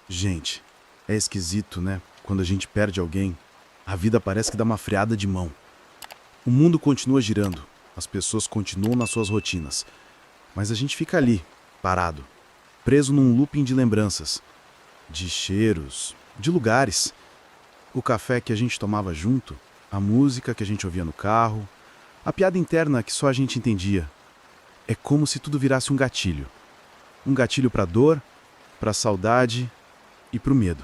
Gente, é esquisito, né? Quando a gente perde alguém, a vida parece que dá uma freada de mão. O mundo continua girando, as pessoas continuam nas suas rotinas, mas a gente fica ali, parado, preso num looping de lembranças, de cheiros, de lugares. O café que a gente tomava junto, a música que a gente ouvia no carro, a piada interna que só a gente entendia. É como se tudo virasse um gatilho. Um gatilho para dor, para saudade e para o medo.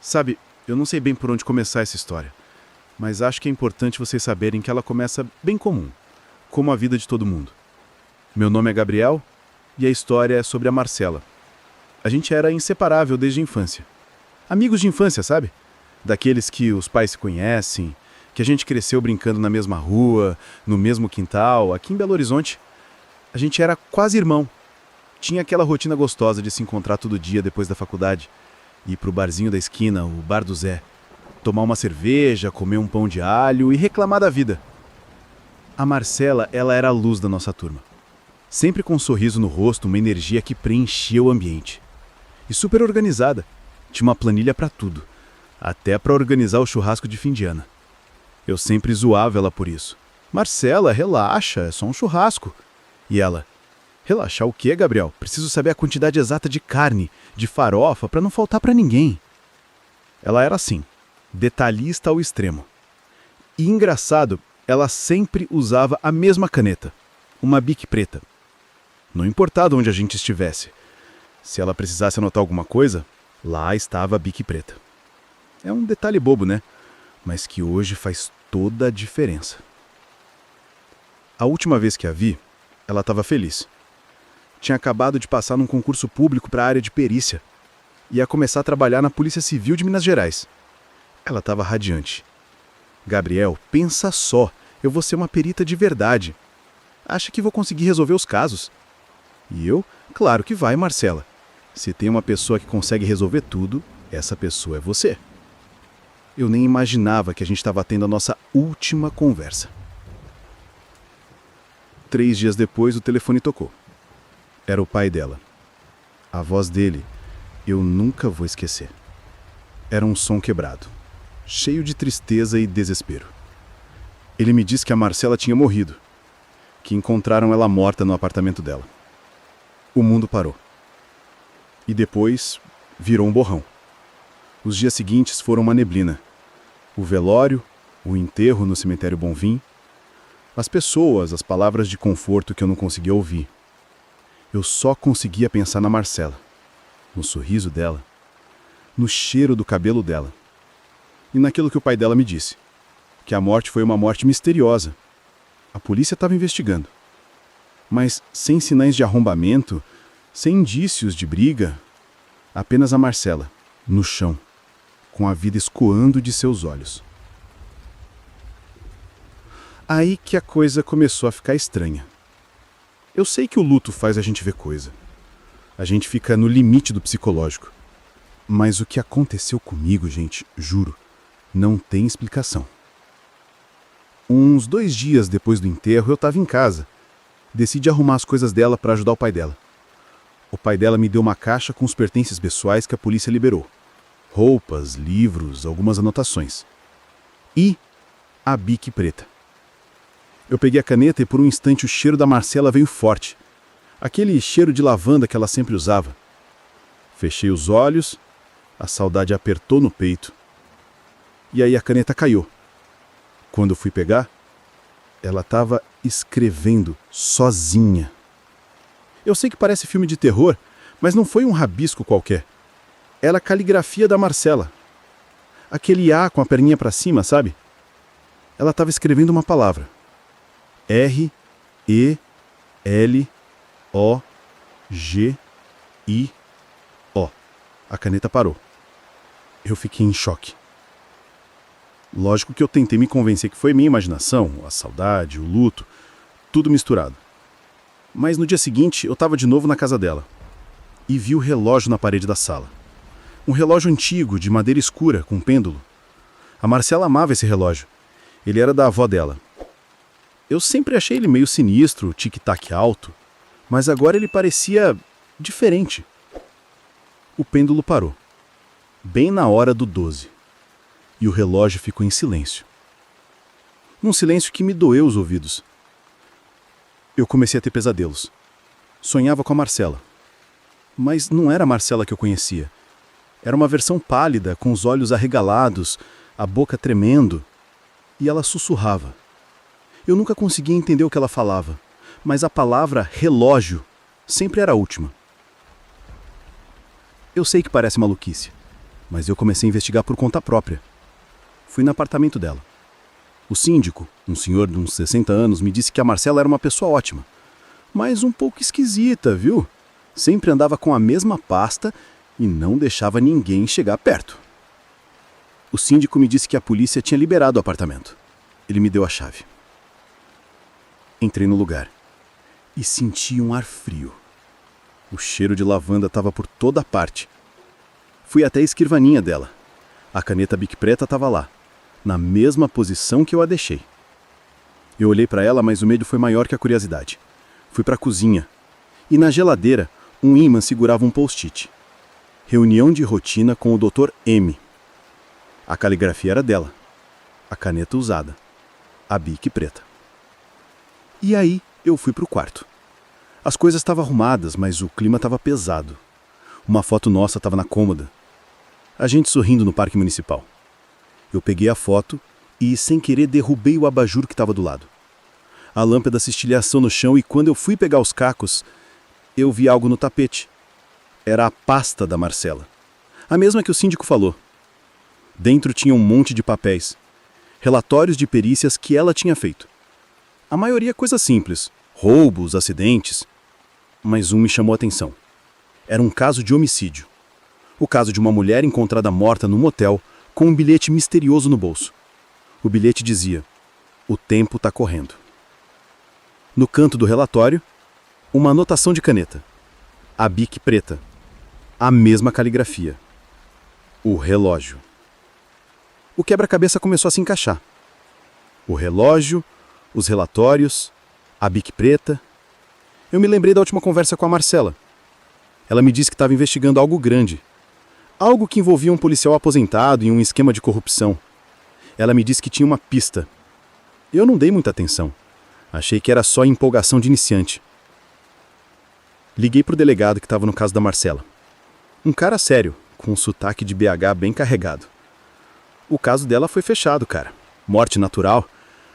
Sabe, eu não sei bem por onde começar essa história, mas acho que é importante vocês saberem que ela começa bem comum, como a vida de todo mundo. Meu nome é Gabriel e a história é sobre a Marcela. A gente era inseparável desde a infância. Amigos de infância, sabe? Daqueles que os pais se conhecem, que a gente cresceu brincando na mesma rua, no mesmo quintal, aqui em Belo Horizonte. A gente era quase irmão. Tinha aquela rotina gostosa de se encontrar todo dia depois da faculdade, ir pro barzinho da esquina, o Bar do Zé, tomar uma cerveja, comer um pão de alho e reclamar da vida. A Marcela, ela era a luz da nossa turma. Sempre com um sorriso no rosto, uma energia que preenchia o ambiente. E super organizada. Tinha uma planilha pra tudo, até pra organizar o churrasco de fim de ano. Eu sempre zoava ela por isso. Marcela, relaxa, é só um churrasco. E ela, relaxar o quê, Gabriel? Preciso saber a quantidade exata de carne, de farofa, pra não faltar pra ninguém. Ela era assim, detalhista ao extremo. E engraçado, ela sempre usava a mesma caneta, uma Bic preta. Não importava onde a gente estivesse. Se ela precisasse anotar alguma coisa, lá estava a Bic preta. É um detalhe bobo, né? Mas que hoje faz toda a diferença. A última vez que a vi, ela estava feliz. Tinha acabado de passar num concurso público para a área de perícia. Ia começar a trabalhar na Polícia Civil de Minas Gerais. Ela estava radiante. Gabriel, pensa só, eu vou ser uma perita de verdade. Acha que vou conseguir resolver os casos? E eu? Claro que vai, Marcela. Se tem uma pessoa que consegue resolver tudo, essa pessoa é você. Eu nem imaginava que a gente estava tendo a nossa última conversa. 3 dias depois, o telefone tocou. Era o pai dela. A voz dele, eu nunca vou esquecer. Era um som quebrado, cheio de tristeza e desespero. Ele me disse que a Marcela tinha morrido, que encontraram ela morta no apartamento dela. O mundo parou. E depois, virou um borrão. Os dias seguintes foram uma neblina. O velório, o enterro no cemitério Bonfim, as pessoas, as palavras de conforto que eu não conseguia ouvir. Eu só conseguia pensar na Marcela, no sorriso dela, no cheiro do cabelo dela. E naquilo que o pai dela me disse, que a morte foi uma morte misteriosa. A polícia estava investigando. Mas sem sinais de arrombamento, sem indícios de briga, apenas a Marcela, no chão, com a vida escoando de seus olhos. Aí que a coisa começou a ficar estranha. Eu sei que o luto faz a gente ver coisa. A gente fica no limite do psicológico. Mas o que aconteceu comigo, gente, juro, não tem explicação. Uns 2 dias depois do enterro, eu estava em casa. Decidi arrumar as coisas dela para ajudar o pai dela. O pai dela me deu uma caixa com os pertences pessoais que a polícia liberou. Roupas, livros, algumas anotações. E a Bic preta. Eu peguei a caneta e por um instante o cheiro da Marcela veio forte. Aquele cheiro de lavanda que ela sempre usava. Fechei os olhos, a saudade apertou no peito. E aí a caneta caiu. Quando eu fui pegar, ela estava escrevendo sozinha. Eu sei que parece filme de terror, mas não foi um rabisco qualquer. Era a caligrafia da Marcela. Aquele A com a perninha para cima, sabe? Ela estava escrevendo uma palavra. R-E-L-O-G-I-O. A caneta parou. Eu fiquei em choque. Lógico que eu tentei me convencer que foi minha imaginação, a saudade, o luto, tudo misturado. Mas no dia seguinte eu estava de novo na casa dela e vi o relógio na parede da sala. Um relógio antigo, de madeira escura, com pêndulo. A Marcela amava esse relógio. Ele era da avó dela. Eu sempre achei ele meio sinistro, tic-tac alto, mas agora ele parecia diferente. O pêndulo parou, bem na hora do 12, e o relógio ficou em silêncio. Um silêncio que me doeu os ouvidos. Eu comecei a ter pesadelos. Sonhava com a Marcela. Mas não era a Marcela que eu conhecia. Era uma versão pálida, com os olhos arregalados, a boca tremendo. E ela sussurrava. Eu nunca conseguia entender o que ela falava, mas a palavra relógio sempre era a última. Eu sei que parece maluquice, mas eu comecei a investigar por conta própria. Fui no apartamento dela. O síndico, um senhor de uns 60 anos, me disse que a Marcela era uma pessoa ótima, mas um pouco esquisita, viu? Sempre andava com a mesma pasta e não deixava ninguém chegar perto. O síndico me disse que a polícia tinha liberado o apartamento. Ele me deu a chave. Entrei no lugar e senti um ar frio. O cheiro de lavanda estava por toda parte. Fui até a escrivaninha dela. A caneta Bic preta estava lá, na mesma posição que eu a deixei. Eu olhei para ela, mas o medo foi maior que a curiosidade. Fui para a cozinha e na geladeira um ímã segurava um post-it. Reunião de rotina com o Dr. M. A caligrafia era dela. A caneta usada. A Bic preta. E aí eu fui para o quarto. As coisas estavam arrumadas, mas o clima estava pesado. Uma foto nossa estava na cômoda. A gente sorrindo no parque municipal. Eu peguei a foto e, sem querer, derrubei o abajur que estava do lado. A lâmpada se estilhaçou no chão e, quando eu fui pegar os cacos, eu vi algo no tapete. Era a pasta da Marcela. A mesma que o síndico falou. Dentro tinha um monte de papéis. Relatórios de perícias que ela tinha feito. A maioria coisas simples. Roubos, acidentes. Mas um me chamou a atenção. Era um caso de homicídio. O caso de uma mulher encontrada morta num motel com um bilhete misterioso no bolso. O bilhete dizia: "O tempo está correndo." No canto do relatório, uma anotação de caneta. A Bic preta. A mesma caligrafia. O relógio. O quebra-cabeça começou a se encaixar. O relógio, os relatórios, a Bic preta. Eu me lembrei da última conversa com a Marcela. Ela me disse que estava investigando algo grande. Algo que envolvia um policial aposentado e um esquema de corrupção. Ela me disse que tinha uma pista. Eu não dei muita atenção. Achei que era só empolgação de iniciante. Liguei pro delegado que estava no caso da Marcela. Um cara sério, com um sotaque de BH bem carregado. O caso dela foi fechado, cara. Morte natural.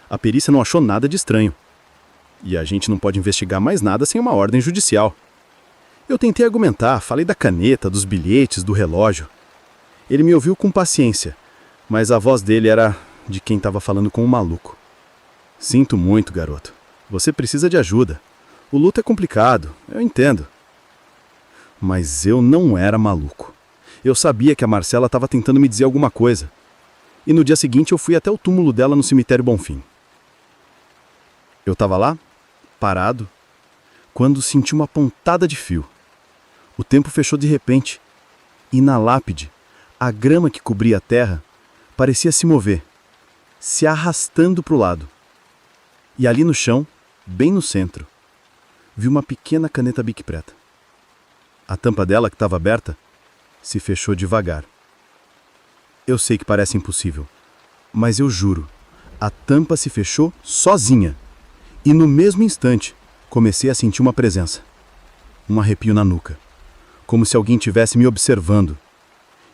A perícia não achou nada de estranho. E a gente não pode investigar mais nada sem uma ordem judicial. Eu tentei argumentar, falei da caneta, dos bilhetes, do relógio. Ele me ouviu com paciência, mas a voz dele era de quem estava falando com um maluco. Sinto muito, garoto. Você precisa de ajuda. O luto é complicado, eu entendo. Mas eu não era maluco. Eu sabia que a Marcela estava tentando me dizer alguma coisa. E no dia seguinte eu fui até o túmulo dela no cemitério Bonfim. Eu estava lá, parado, quando senti uma pontada de fio. O tempo fechou de repente, e na lápide, a grama que cobria a terra parecia se mover, se arrastando para o lado. E ali no chão, bem no centro, vi uma pequena caneta Bic preta. A tampa dela, que estava aberta, se fechou devagar. Eu sei que parece impossível, mas eu juro, a tampa se fechou sozinha. E no mesmo instante, comecei a sentir uma presença. Um arrepio na nuca, como se alguém estivesse me observando.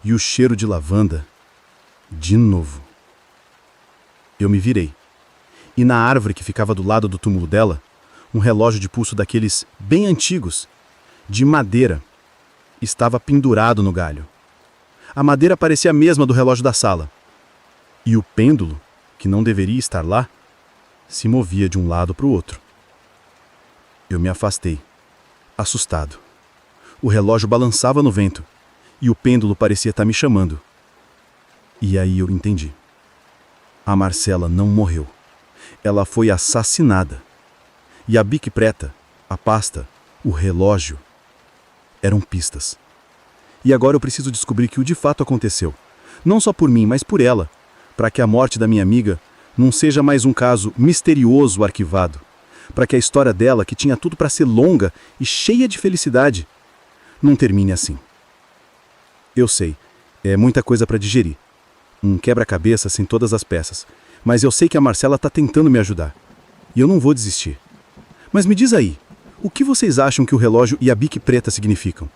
E o cheiro de lavanda, de novo. Eu me virei. E na árvore que ficava do lado do túmulo dela, um relógio de pulso daqueles bem antigos, de madeira, estava pendurado no galho. A madeira parecia a mesma do relógio da sala. E o pêndulo, que não deveria estar lá, se movia de um lado para o outro. Eu me afastei, assustado. O relógio balançava no vento e o pêndulo parecia estar me chamando. E aí eu entendi. A Marcela não morreu. Ela foi assassinada. E a Bic preta, a pasta, o relógio, eram pistas. E agora eu preciso descobrir que o de fato aconteceu. Não só por mim, mas por ela, para que a morte da minha amiga não seja mais um caso misterioso arquivado, para que a história dela, que tinha tudo para ser longa e cheia de felicidade, não termine assim. Eu sei, é muita coisa para digerir. Um quebra-cabeça sem todas as peças. Mas eu sei que a Marcela está tentando me ajudar. E eu não vou desistir. Mas me diz aí, o que vocês acham que o relógio e a bique preta significam?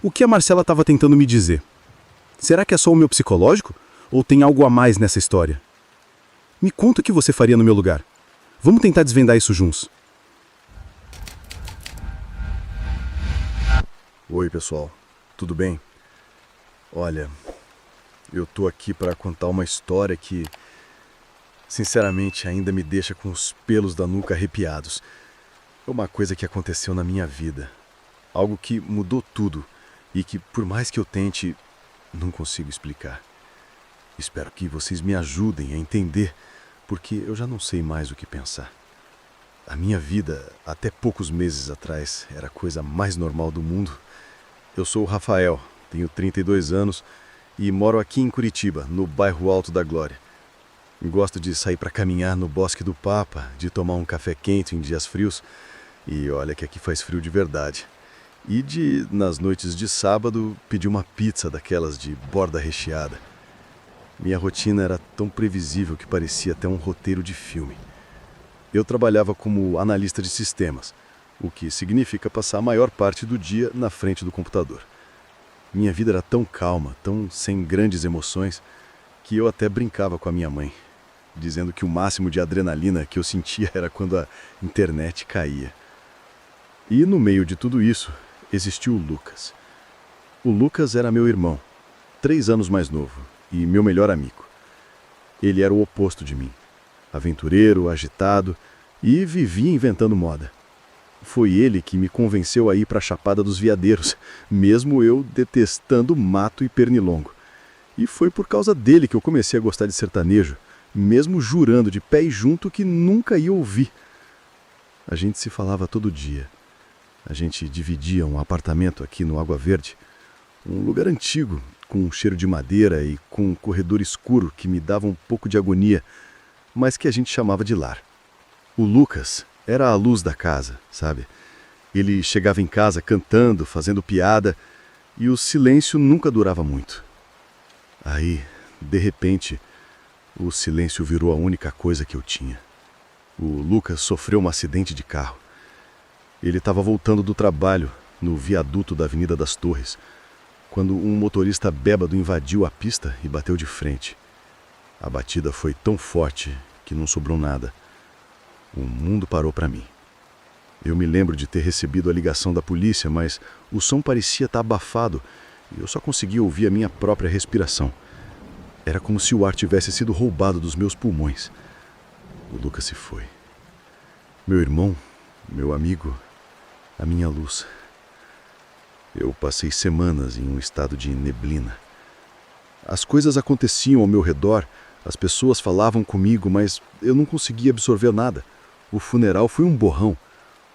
O que a Marcela estava tentando me dizer? Será que é só o meu psicológico? Ou tem algo a mais nessa história? Me conta o que você faria no meu lugar. Vamos tentar desvendar isso juntos. Oi, pessoal. Tudo bem? Olha, eu tô aqui para contar uma história que, sinceramente, ainda me deixa com os pelos da nuca arrepiados. É uma coisa que aconteceu na minha vida. Algo que mudou tudo e que, por mais que eu tente, não consigo explicar. Espero que vocês me ajudem a entender, porque eu já não sei mais o que pensar. A minha vida, até poucos meses atrás, era a coisa mais normal do mundo. Eu sou o Rafael, tenho 32 anos e moro aqui em Curitiba, no bairro Alto da Glória. Gosto de sair para caminhar no Bosque do Papa, de tomar um café quente em dias frios, e olha que aqui faz frio de verdade. E de, nas noites de sábado, pedir uma pizza daquelas de borda recheada. Minha rotina era tão previsível que parecia até um roteiro de filme. Eu trabalhava como analista de sistemas, o que significa passar a maior parte do dia na frente do computador. Minha vida era tão calma, tão sem grandes emoções, que eu até brincava com a minha mãe, dizendo que o máximo de adrenalina que eu sentia era quando a internet caía. E no meio de tudo isso, existiu o Lucas. O Lucas era meu irmão, 3 anos mais novo, e meu melhor amigo. Ele era o oposto de mim, aventureiro, agitado, e vivia inventando moda. Foi ele que me convenceu a ir para a Chapada dos Veadeiros, mesmo eu detestando mato e pernilongo. E foi por causa dele que eu comecei a gostar de sertanejo, mesmo jurando de pé junto que nunca ia ouvir. A gente se falava todo dia. A gente dividia um apartamento aqui no Água Verde, um lugar antigo, com um cheiro de madeira e com um corredor escuro que me dava um pouco de agonia, mas que a gente chamava de lar. O Lucas era a luz da casa, sabe? Ele chegava em casa cantando, fazendo piada, e o silêncio nunca durava muito. Aí, de repente, o silêncio virou a única coisa que eu tinha. O Lucas sofreu um acidente de carro. Ele estava voltando do trabalho, no viaduto da Avenida das Torres, quando um motorista bêbado invadiu a pista e bateu de frente. A batida foi tão forte que não sobrou nada. O mundo parou para mim. Eu me lembro de ter recebido a ligação da polícia, mas o som parecia estar abafado e eu só conseguia ouvir a minha própria respiração. Era como se o ar tivesse sido roubado dos meus pulmões. O Lucas se foi. Meu irmão, meu amigo, a minha luz. Eu passei semanas em um estado de neblina. As coisas aconteciam ao meu redor, as pessoas falavam comigo, mas eu não conseguia absorver nada. O funeral foi um borrão.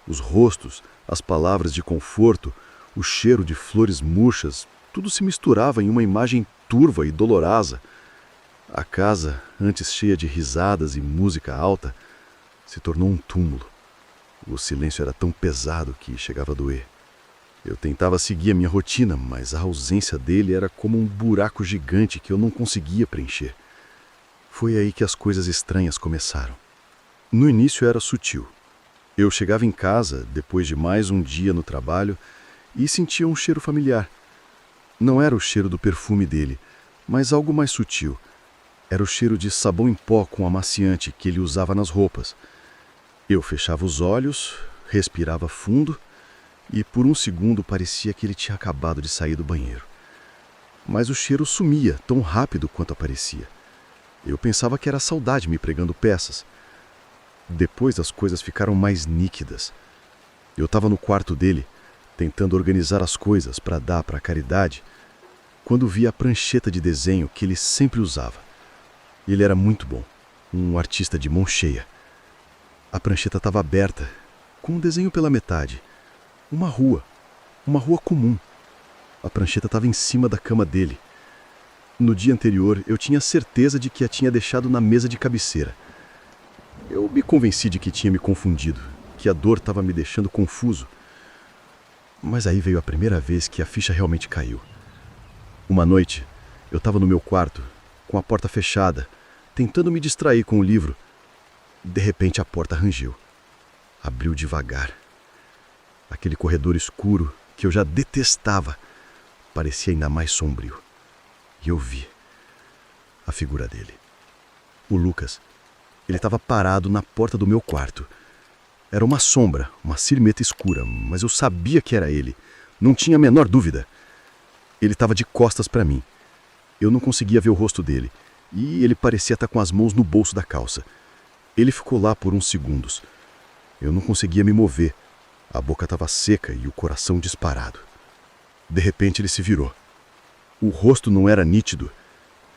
Os rostos, as palavras de conforto, o cheiro de flores murchas, tudo se misturava em uma imagem turva e dolorosa. A casa, antes cheia de risadas e música alta, se tornou um túmulo. O silêncio era tão pesado que chegava a doer. Eu tentava seguir a minha rotina, mas a ausência dele era como um buraco gigante que eu não conseguia preencher. Foi aí que as coisas estranhas começaram. No início era sutil. Eu chegava em casa, depois de mais um dia no trabalho, e sentia um cheiro familiar. Não era o cheiro do perfume dele, mas algo mais sutil. Era o cheiro de sabão em pó com amaciante que ele usava nas roupas. Eu fechava os olhos, respirava fundo, e por um segundo parecia que ele tinha acabado de sair do banheiro. Mas o cheiro sumia tão rápido quanto aparecia. Eu pensava que era a saudade me pregando peças. Depois as coisas ficaram mais nítidas. Eu estava no quarto dele, tentando organizar as coisas para dar para a caridade, quando vi a prancheta de desenho que ele sempre usava. Ele era muito bom, um artista de mão cheia. A prancheta estava aberta, com um desenho pela metade. Uma rua comum. A prancheta estava em cima da cama dele. No dia anterior, eu tinha certeza de que a tinha deixado na mesa de cabeceira. Eu me convenci de que tinha me confundido, que a dor estava me deixando confuso. Mas aí veio a primeira vez que a ficha realmente caiu. Uma noite, eu estava no meu quarto, com a porta fechada, tentando me distrair com o livro. De repente a porta rangeu. Abriu devagar. Aquele corredor escuro, que eu já detestava, parecia ainda mais sombrio. E eu vi a figura dele. O Lucas. Ele estava parado na porta do meu quarto. Era uma sombra, uma silhueta escura, mas eu sabia que era ele. Não tinha a menor dúvida. Ele estava de costas para mim. Eu não conseguia ver o rosto dele, e ele parecia estar com as mãos no bolso da calça. Ele ficou lá por uns segundos. Eu não conseguia me mover. A boca estava seca e o coração disparado. De repente ele se virou. O rosto não era nítido,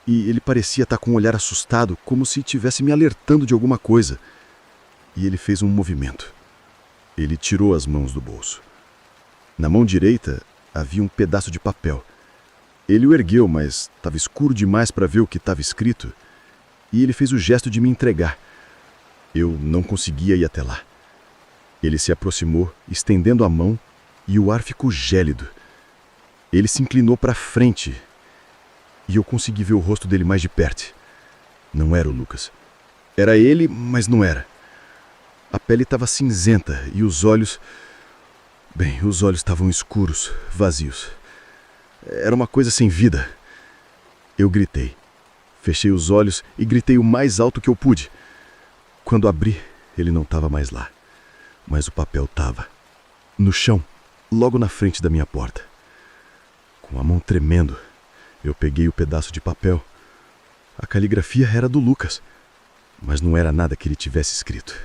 e ele parecia estar com um olhar assustado, como se estivesse me alertando de alguma coisa. E ele fez um movimento. Ele tirou as mãos do bolso. Na mão direita havia um pedaço de papel. Ele o ergueu, mas estava escuro demais para ver o que estava escrito, e ele fez o gesto de me entregar. Eu não conseguia ir até lá. Ele se aproximou, estendendo a mão, e o ar ficou gélido. Ele se inclinou para frente, e eu consegui ver o rosto dele mais de perto. Não era o Lucas. Era ele, mas não era. A pele estava cinzenta e os olhos... Bem, os olhos estavam escuros, vazios. Era uma coisa sem vida. Eu gritei. Fechei os olhos e gritei o mais alto que eu pude. Quando abri, ele não estava mais lá. Mas o papel estava no chão, logo na frente da minha porta. Com a mão tremendo, eu peguei o pedaço de papel. A caligrafia era do Lucas, mas não era nada que ele tivesse escrito.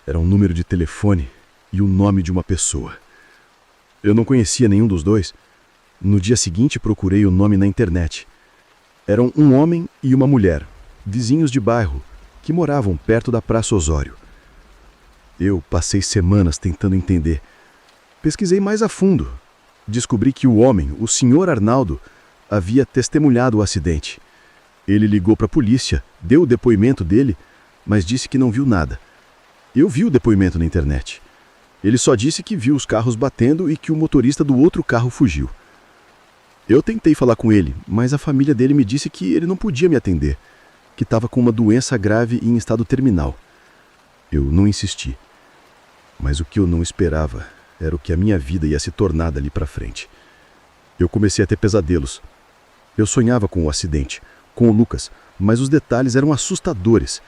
Era um número de telefone e o nome de uma pessoa. Eu não conhecia nenhum dos dois. No dia seguinte procurei o nome na internet. Eram um homem e uma mulher, vizinhos de bairro, que moravam perto da Praça Osório. Eu passei semanas tentando entender. Pesquisei mais a fundo. Descobri que o homem, o Sr. Arnaldo, havia testemunhado o acidente. Ele ligou para a polícia, deu o depoimento dele, mas disse que não viu nada. Eu vi o depoimento na internet. Ele só disse que viu os carros batendo e que o motorista do outro carro fugiu. Eu tentei falar com ele, mas a família dele me disse que ele não podia me atender, que estava com uma doença grave e em estado terminal. Eu não insisti. Mas o que eu não esperava era o que a minha vida ia se tornar dali para frente. Eu comecei a ter pesadelos. Eu sonhava com o acidente, com o Lucas, mas os detalhes eram assustadores.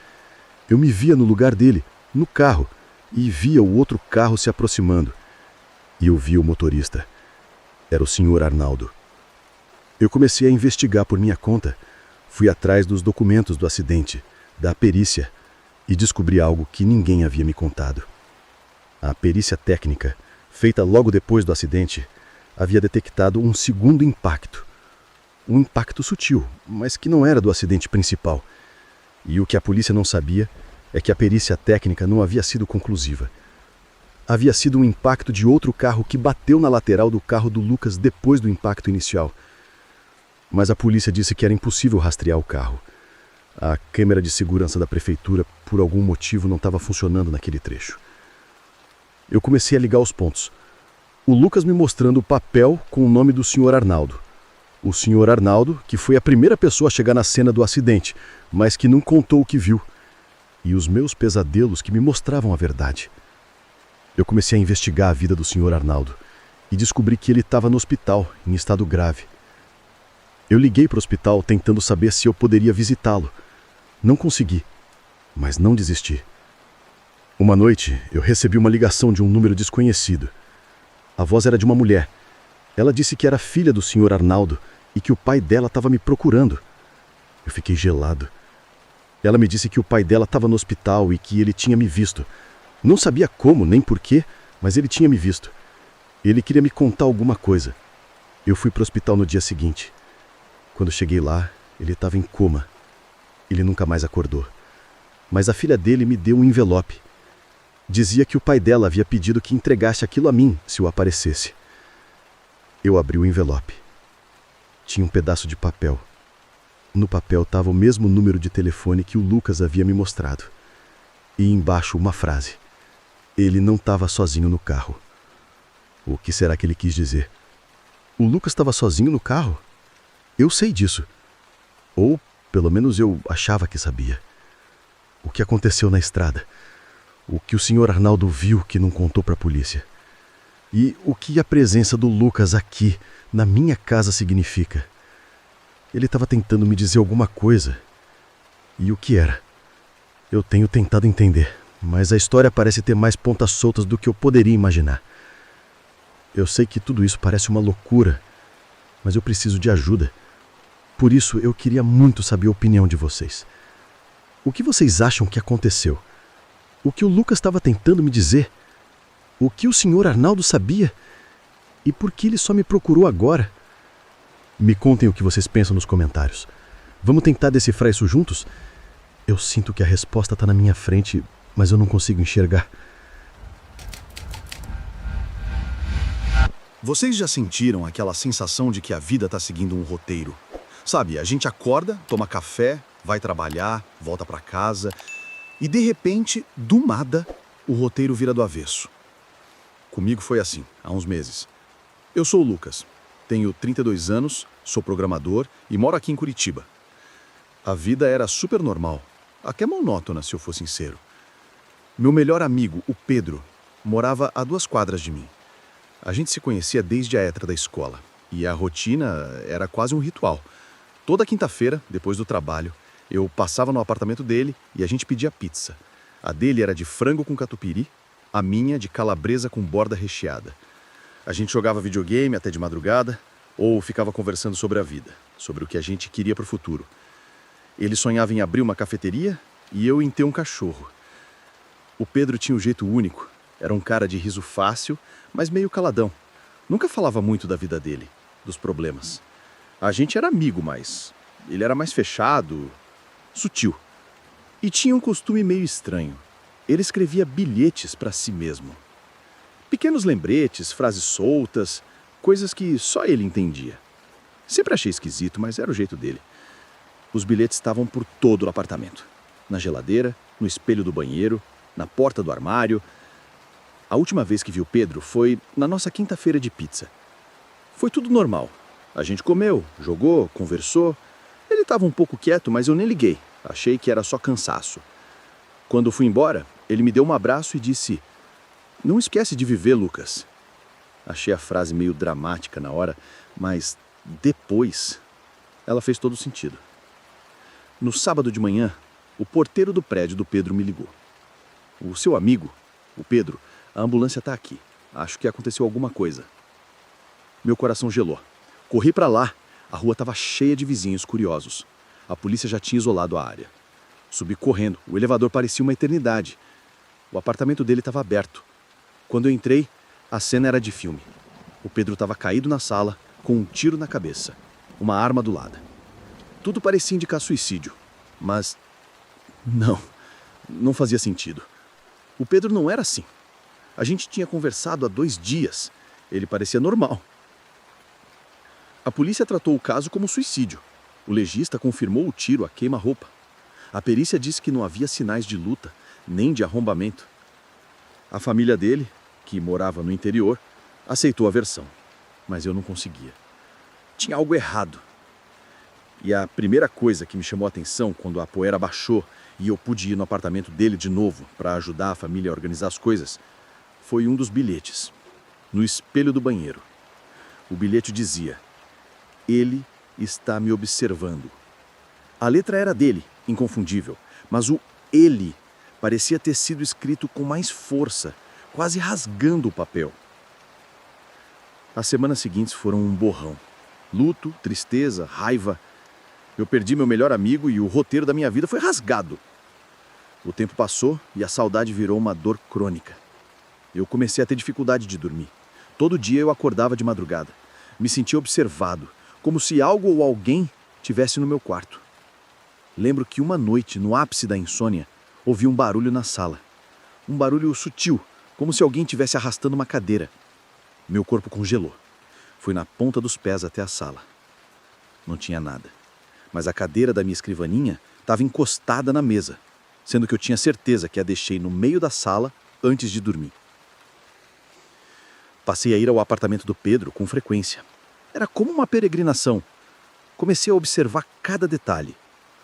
Eu me via no lugar dele, no carro, e via o outro carro se aproximando. E eu via o motorista. Era o Sr. Arnaldo. Eu comecei a investigar por minha conta. Fui atrás dos documentos do acidente, da perícia, e descobri algo que ninguém havia me contado. A perícia técnica, feita logo depois do acidente, havia detectado um segundo impacto. Um impacto sutil, mas que não era do acidente principal. E o que a polícia não sabia é que a perícia técnica não havia sido conclusiva. Havia sido um impacto de outro carro que bateu na lateral do carro do Lucas depois do impacto inicial. Mas a polícia disse que era impossível rastrear o carro. A câmera de segurança da prefeitura, por algum motivo, não estava funcionando naquele trecho. Eu comecei a ligar os pontos. O Lucas me mostrando o papel com o nome do Sr. Arnaldo. O Sr. Arnaldo, que foi a primeira pessoa a chegar na cena do acidente, mas que não contou o que viu. E os meus pesadelos que me mostravam a verdade. Eu comecei a investigar a vida do Sr. Arnaldo e descobri que ele estava no hospital, em estado grave. Eu liguei para o hospital tentando saber se eu poderia visitá-lo. Não consegui, mas não desisti. Uma noite, eu recebi uma ligação de um número desconhecido. A voz era de uma mulher. Ela disse que era filha do Sr. Arnaldo e que o pai dela estava me procurando. Eu fiquei gelado. Ela me disse que o pai dela estava no hospital e que ele tinha me visto. Não sabia como nem porquê, mas ele tinha me visto. Ele queria me contar alguma coisa. Eu fui para o hospital no dia seguinte. Quando cheguei lá, ele estava em coma. Ele nunca mais acordou. Mas a filha dele me deu um envelope. Dizia que o pai dela havia pedido que entregasse aquilo a mim, se eu aparecesse. Eu abri o envelope. Tinha um pedaço de papel. No papel estava o mesmo número de telefone que o Lucas havia me mostrado. E embaixo uma frase. Ele não estava sozinho no carro. O que será que ele quis dizer? O Lucas estava sozinho no carro? Eu sei disso. Ou, pelo menos, eu achava que sabia. O que aconteceu na estrada. O que o Sr. Arnaldo viu que não contou para a polícia. E o que a presença do Lucas aqui, na minha casa, significa. Ele estava tentando me dizer alguma coisa. E o que era? Eu tenho tentado entender, mas a história parece ter mais pontas soltas do que eu poderia imaginar. Eu sei que tudo isso parece uma loucura, mas eu preciso de ajuda. Por isso, eu queria muito saber a opinião de vocês. O que vocês acham que aconteceu? O que o Lucas estava tentando me dizer? O que o Sr. Arnaldo sabia? E por que ele só me procurou agora? Me contem o que vocês pensam nos comentários. Vamos tentar decifrar isso juntos? Eu sinto que a resposta está na minha frente, mas eu não consigo enxergar. Vocês já sentiram aquela sensação de que a vida está seguindo um roteiro? Sabe, a gente acorda, toma café, vai trabalhar, volta para casa e de repente, do nada, o roteiro vira do avesso. Comigo foi assim, há uns meses. Eu sou o Lucas, tenho 32 anos, sou programador e moro aqui em Curitiba. A vida era super normal, até monótona, se eu for sincero. Meu melhor amigo, o Pedro, morava a 2 quadras de mim. A gente se conhecia desde a época da escola e a rotina era quase um ritual. Toda quinta-feira, depois do trabalho, eu passava no apartamento dele e a gente pedia pizza. A dele era de frango com catupiry, a minha de calabresa com borda recheada. A gente jogava videogame até de madrugada ou ficava conversando sobre a vida, sobre o que a gente queria para o futuro. Ele sonhava em abrir uma cafeteria e eu em ter um cachorro. O Pedro tinha um jeito único. Era um cara de riso fácil, mas meio caladão. Nunca falava muito da vida dele, dos problemas. A gente era amigo, mas ele era mais fechado, sutil. E tinha um costume meio estranho. Ele escrevia bilhetes para si mesmo. Pequenos lembretes, frases soltas, coisas que só ele entendia. Sempre achei esquisito, mas era o jeito dele. Os bilhetes estavam por todo o apartamento. Na geladeira, no espelho do banheiro, na porta do armário. A última vez que vi o Pedro foi na nossa quinta-feira de pizza. Foi tudo normal. A gente comeu, jogou, conversou. Ele estava um pouco quieto, mas eu nem liguei. Achei que era só cansaço. Quando fui embora, ele me deu um abraço e disse: "Não esquece de viver, Lucas." Achei a frase meio dramática na hora, mas depois ela fez todo sentido. No sábado de manhã, o porteiro do prédio do Pedro me ligou. "O seu amigo, o Pedro, a ambulância está aqui. Acho que aconteceu alguma coisa." Meu coração gelou. Corri para lá. A rua estava cheia de vizinhos curiosos. A polícia já tinha isolado a área. Subi correndo. O elevador parecia uma eternidade. O apartamento dele estava aberto. Quando eu entrei, a cena era de filme. O Pedro estava caído na sala, com um tiro na cabeça. Uma arma do lado. Tudo parecia indicar suicídio. Mas não fazia sentido. O Pedro não era assim. A gente tinha conversado há 2 dias. Ele parecia normal. A polícia tratou o caso como suicídio. O legista confirmou o tiro a queima-roupa. A perícia disse que não havia sinais de luta, nem de arrombamento. A família dele, que morava no interior, aceitou a versão. Mas eu não conseguia. Tinha algo errado. E a primeira coisa que me chamou a atenção quando a poeira baixou e eu pude ir no apartamento dele de novo para ajudar a família a organizar as coisas, foi um dos bilhetes, no espelho do banheiro. O bilhete dizia: "Ele está me observando." A letra era dele, inconfundível, mas o "ele" parecia ter sido escrito com mais força, quase rasgando o papel. As semanas seguintes foram um borrão. Luto, tristeza, raiva. Eu perdi meu melhor amigo e o roteiro da minha vida foi rasgado. O tempo passou e a saudade virou uma dor crônica. Eu comecei a ter dificuldade de dormir. Todo dia eu acordava de madrugada. Me sentia observado, como se algo ou alguém tivesse no meu quarto. Lembro que uma noite, no ápice da insônia, ouvi um barulho na sala. Um barulho sutil, como se alguém estivesse arrastando uma cadeira. Meu corpo congelou. Fui na ponta dos pés até a sala. Não tinha nada. Mas a cadeira da minha escrivaninha estava encostada na mesa, sendo que eu tinha certeza que a deixei no meio da sala antes de dormir. Passei a ir ao apartamento do Pedro com frequência. Era como uma peregrinação. Comecei a observar cada detalhe,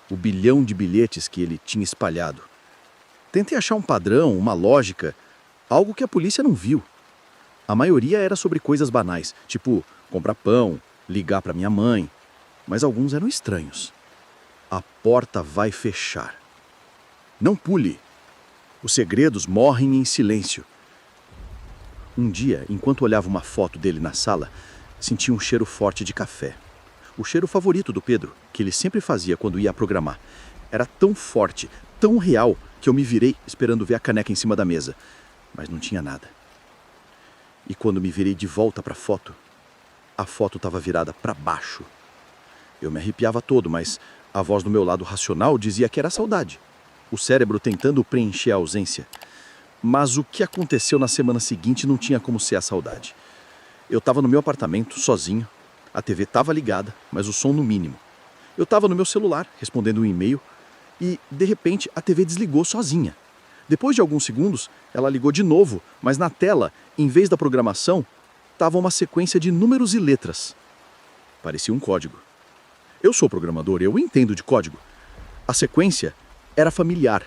o bilhão de bilhetes que ele tinha espalhado. Tentei achar um padrão, uma lógica, algo que a polícia não viu. A maioria era sobre coisas banais, tipo comprar pão, ligar para minha mãe, mas alguns eram estranhos. A porta vai fechar. Não pule. Os segredos morrem em silêncio. Um dia, enquanto olhava uma foto dele na sala, senti um cheiro forte de café. O cheiro favorito do Pedro, que ele sempre fazia quando ia programar. Era tão forte, tão real, que eu me virei esperando ver a caneca em cima da mesa. Mas não tinha nada. E quando me virei de volta para a foto estava virada para baixo. Eu me arrepiava todo, mas a voz do meu lado racional dizia que era saudade. O cérebro tentando preencher a ausência. Mas o que aconteceu na semana seguinte não tinha como ser a saudade. Eu estava no meu apartamento, sozinho. A TV estava ligada, mas o som no mínimo. Eu estava no meu celular, respondendo um e-mail, e, de repente, a TV desligou sozinha. Depois de alguns segundos, ela ligou de novo, mas na tela, em vez da programação, estava uma sequência de números e letras. Parecia um código. Eu sou programador, eu entendo de código. A sequência era familiar.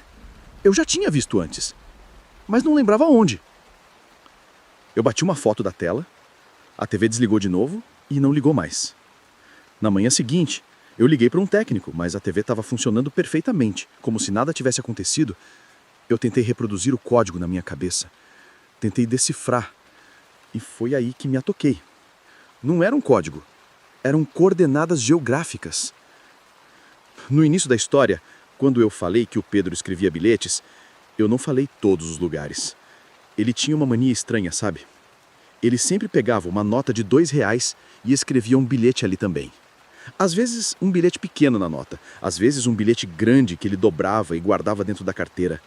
Eu já tinha visto antes, mas não lembrava onde. Eu bati uma foto da tela, a TV desligou de novo e não ligou mais. Na manhã seguinte, eu liguei para um técnico, mas a TV estava funcionando perfeitamente, como se nada tivesse acontecido. Eu tentei reproduzir o código na minha cabeça. Tentei decifrar. E foi aí que me atoquei. Não era um código. Eram coordenadas geográficas. No início da história, quando eu falei que o Pedro escrevia bilhetes, eu não falei todos os lugares. Ele tinha uma mania estranha, sabe? Ele sempre pegava uma nota de R$ 2 e escrevia um bilhete ali também. Às vezes, um bilhete pequeno na nota. Às vezes, um bilhete grande que ele dobrava e guardava dentro da carteira.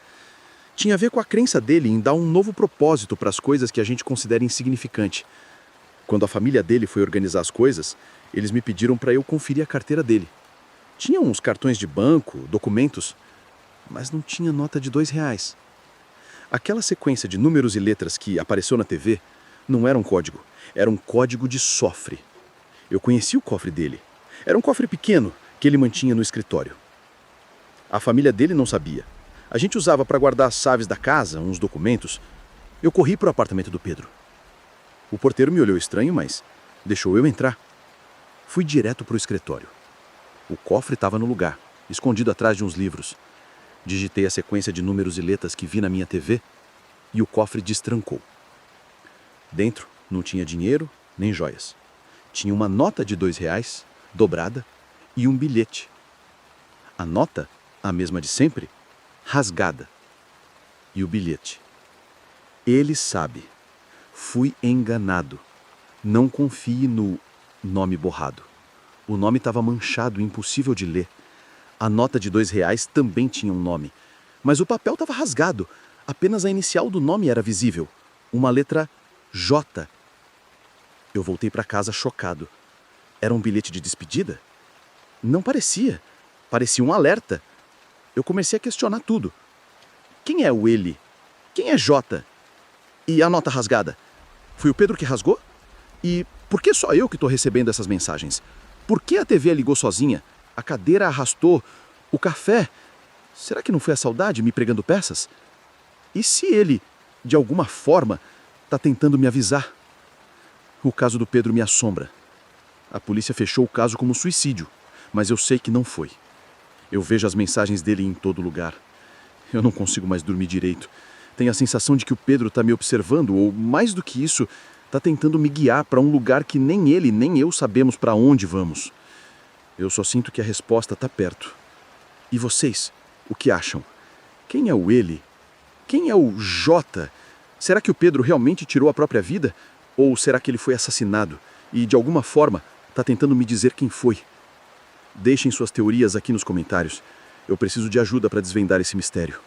Tinha a ver com a crença dele em dar um novo propósito para as coisas que a gente considera insignificante. Quando a família dele foi organizar as coisas, eles me pediram para eu conferir a carteira dele. Tinha uns cartões de banco, documentos, mas não tinha nota de R$ 2. Aquela sequência de números e letras que apareceu na TV não era um código, era um código de cofre. Eu conheci o cofre dele. Era um cofre pequeno que ele mantinha no escritório. A família dele não sabia. A gente usava para guardar as chaves da casa, uns documentos. Eu corri para o apartamento do Pedro. O porteiro me olhou estranho, mas deixou eu entrar. Fui direto para o escritório. O cofre estava no lugar, escondido atrás de uns livros. Digitei a sequência de números e letras que vi na minha TV e o cofre destrancou. Dentro não tinha dinheiro nem joias. Tinha uma nota de R$ 2, dobrada, e um bilhete. A nota, a mesma de sempre, rasgada. E o bilhete. Ele sabe. Fui enganado. Não confie no nome borrado. O nome estava manchado e impossível de ler. A nota de R$ 2 também tinha um nome. Mas o papel estava rasgado. Apenas a inicial do nome era visível. Uma letra J. Eu voltei para casa chocado. Era um bilhete de despedida? Não parecia. Parecia um alerta. Eu comecei a questionar tudo. Quem é o ele? Quem é J? E a nota rasgada? Foi o Pedro que rasgou? E por que só eu que estou recebendo essas mensagens? Por que a TV ligou sozinha? A cadeira arrastou? O café? Será que não foi a saudade me pregando peças? E se ele, de alguma forma, está tentando me avisar? O caso do Pedro me assombra. A polícia fechou o caso como suicídio, mas eu sei que não foi. Eu vejo as mensagens dele em todo lugar. Eu não consigo mais dormir direito. Tenho a sensação de que o Pedro está me observando, ou mais do que isso, está tentando me guiar para um lugar que nem ele nem eu sabemos para onde vamos. Eu só sinto que a resposta está perto. E vocês, o que acham? Quem é o ele? Quem é o J? Será que o Pedro realmente tirou a própria vida? Ou será que ele foi assassinado e, de alguma forma, está tentando me dizer quem foi? Deixem suas teorias aqui nos comentários. Eu preciso de ajuda para desvendar esse mistério.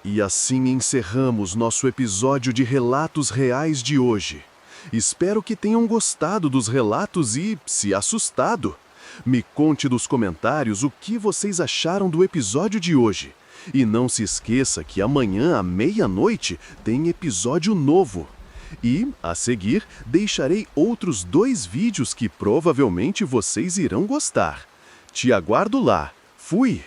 E assim encerramos nosso episódio de Relatos Reais de hoje. Espero que tenham gostado dos relatos e se assustado. Me conte nos comentários o que vocês acharam do episódio de hoje. E não se esqueça que amanhã à meia-noite tem episódio novo. E, a seguir, deixarei outros 2 vídeos que provavelmente vocês irão gostar. Te aguardo lá. Fui!